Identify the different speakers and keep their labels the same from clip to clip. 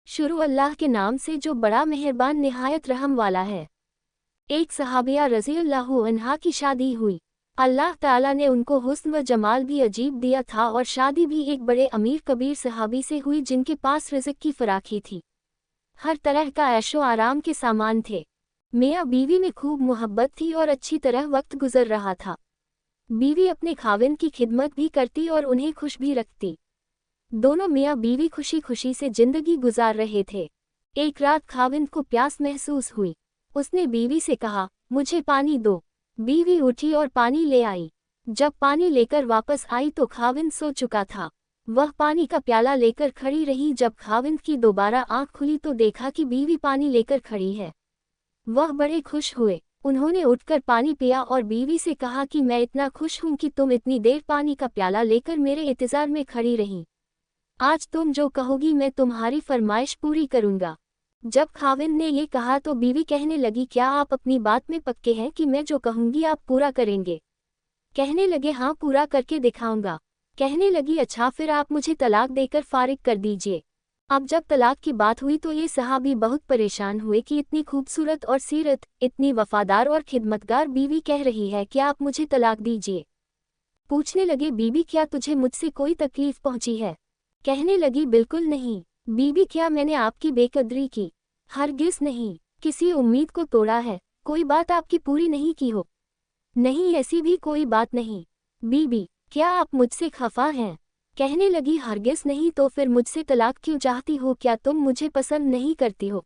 Speaker 1: शुरू अल्लाह के नाम से जो बड़ा मेहरबान निहायत रहम वाला है। एक सहाबिया रज़ी अल्लाहु अन्हा की शादी हुई। अल्लाह ताला ने उनको हुस्न व जमाल भी अजीब दिया था और शादी भी एक बड़े अमीर कबीर सहाबी से हुई जिनके पास रिज़्क़ की फराखी थी। हर तरह का ऐशो आराम के सामान थे। मियाँ बीवी में खूब मोहब्बत थी और अच्छी तरह वक्त गुजर रहा था। बीवी अपने खाविंद की खिदमत भी करती और उन्हें खुश भी रखती। दोनों मियाँ बीवी खुशी खुशी से जिंदगी गुजार रहे थे। एक रात खाविंद को प्यास महसूस हुई। उसने बीवी से कहा, मुझे पानी दो। बीवी उठी और पानी ले आई। जब पानी लेकर वापस आई तो खाविंद सो चुका था। वह पानी का प्याला लेकर खड़ी रही। जब खाविंद की दोबारा आंख खुली तो देखा कि बीवी पानी लेकर खड़ी है। वह बड़े खुश हुए। उन्होंने उठकर पानी पिया और बीवी से कहा कि मैं इतना खुश हूं कि तुम इतनी देर पानी का प्याला लेकर मेरे इंतजार में खड़ी रही। आज तुम जो कहोगी मैं तुम्हारी फरमाइश पूरी करूंगा। जब खाविंद ने ये कहा तो बीवी कहने लगी, क्या आप अपनी बात में पक्के हैं कि मैं जो कहूंगी आप पूरा करेंगे? कहने लगे, हाँ, पूरा करके दिखाऊंगा। कहने लगी, अच्छा, फिर आप मुझे तलाक देकर फारिग कर दीजिए। अब जब तलाक की बात हुई तो ये सहाबी बहुत परेशान हुए कि इतनी खूबसूरत और सीरत, इतनी वफादार और खिदमतगार बीवी कह रही है कि आप मुझे तलाक दीजिए। पूछने लगे, बीबी, क्या तुझे मुझसे कोई तकलीफ पहुंची है? कहने लगी, बिल्कुल नहीं। बीबी, क्या मैंने आपकी बेकदरी की? हरगिज़ नहीं। किसी उम्मीद को तोड़ा है? कोई बात आपकी पूरी नहीं की हो? नहीं, ऐसी भी कोई बात नहीं। बीबी, क्या आप मुझसे खफा हैं? कहने लगी, हरगिज़ नहीं। तो फिर मुझसे तलाक क्यों चाहती हो? क्या तुम मुझे पसंद नहीं करती हो?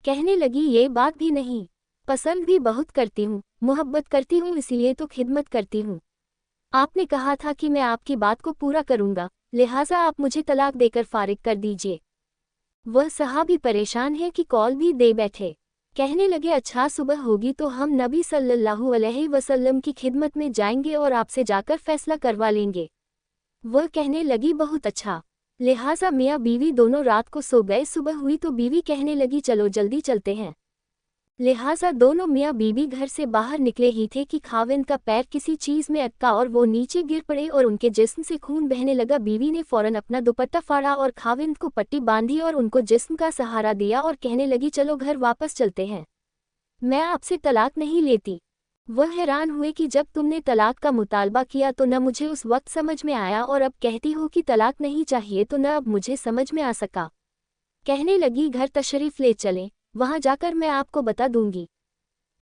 Speaker 1: कहने लगी, ये बात भी नहीं। पसंद भी बहुत करती हूँ, मोहब्बत करती हूँ, इसलिए तो खिदमत करती हूँ। आपने कहा था कि मैं आपकी बात को पूरा करूँगा, लिहाजा आप मुझे तलाक देकर फारिग कर दीजिए। वह सहाबी परेशान है कि कॉल भी दे बैठे। कहने लगे, अच्छा, सुबह होगी तो हम नबी सल्लल्लाहु अलैहि वसल्लम की खिदमत में जाएंगे और आपसे जाकर फैसला करवा लेंगे। वह कहने लगी, बहुत अच्छा। लिहाजा मियाँ बीवी दोनों रात को सो गए। सुबह हुई तो बीवी कहने लगी, चलो जल्दी चलते हैं। लिहाजा दोनों मियाँ बीवी घर से बाहर निकले ही थे कि खाविंद का पैर किसी चीज़ में अटका और वो नीचे गिर पड़े और उनके जिस्म से खून बहने लगा। बीवी ने फौरन अपना दुपट्टा फाड़ा और खाविंद को पट्टी बांधी और उनको जिस्म का सहारा दिया और कहने लगी, चलो घर वापस चलते हैं, मैं आपसे तलाक नहीं लेती। वह हैरान हुए कि जब तुमने तलाक का मुतालबा किया तो न मुझे उस वक्त समझ में आया और अब कहती हो कि तलाक नहीं चाहिए तो न अब मुझे समझ में आ सका। कहने लगी, घर तशरीफ़ ले चलें, वहाँ जाकर मैं आपको बता दूंगी।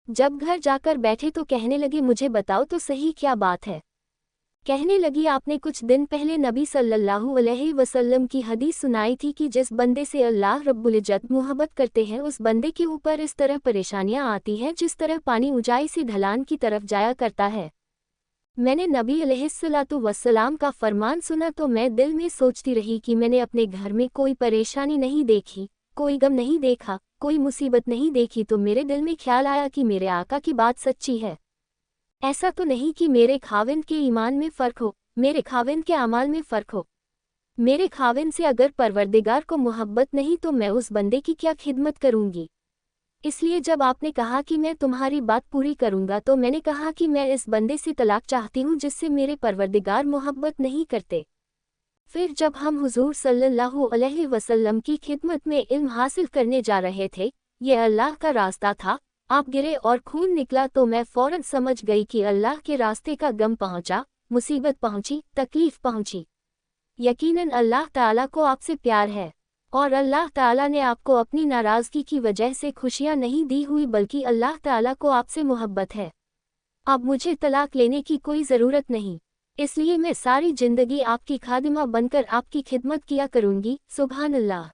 Speaker 1: जब घर जाकर बैठे तो कहने लगे, मुझे बताओ तो सही क्या बात है? कहने लगी, आपने कुछ दिन पहले नबी सल्लल्लाहु अलैहि वसल्लम की हदीस सुनाई थी कि जिस बंदे से अल्लाह रब्बुल इज्जत मोहब्बत करते हैं उस बंदे के ऊपर इस तरह परेशानियां आती हैं जिस तरह पानी ऊंचाई से ढलान की तरफ जाया करता है। मैंने नबी अलैहिस्सलातु वस्सलाम का फरमान सुना तो मैं दिल में सोचती रही कि मैंने अपने घर में कोई परेशानी नहीं देखी, कोई गम नहीं देखा, कोई मुसीबत नहीं देखी, तो मेरे दिल में ख्याल आया कि मेरे आका की बात सच्ची है। ऐसा तो नहीं कि मेरे खाविंद के ईमान में फ़र्क हो, मेरे खाविंद के अमाल में फ़र्क हो। मेरे खाविंद से अगर परवरदिगार को मोहब्बत नहीं तो मैं उस बंदे की क्या खिदमत करूंगी? इसलिए जब आपने कहा कि मैं तुम्हारी बात पूरी करूंगा तो मैंने कहा कि मैं इस बंदे से तलाक चाहती हूँ जिससे मेरे परवरदिगार मोहब्बत नहीं करते। फिर जब हम हुजूर सल्लल्लाहु अलैहि वसल्लम की खिदमत में इल्म हासिल करने जा रहे थे, ये अल्लाह का रास्ता था, आप गिरे और खून निकला तो मैं फौरन समझ गई कि अल्लाह के रास्ते का गम पहुंचा, मुसीबत पहुंची, तकलीफ पहुंची। यकीनन अल्लाह ताला को आपसे प्यार है और अल्लाह ताला ने आपको अपनी नाराज़गी की वजह से खुशियां नहीं दी हुई बल्कि अल्लाह ताला को आपसे मोहब्बत है। अब मुझे तलाक लेने की कोई ज़रूरत नहीं, इसलिए मैं सारी ज़िंदगी आपकी खादिमा बनकर आपकी खिदमत किया करूंगी। सुभान अल्लाह।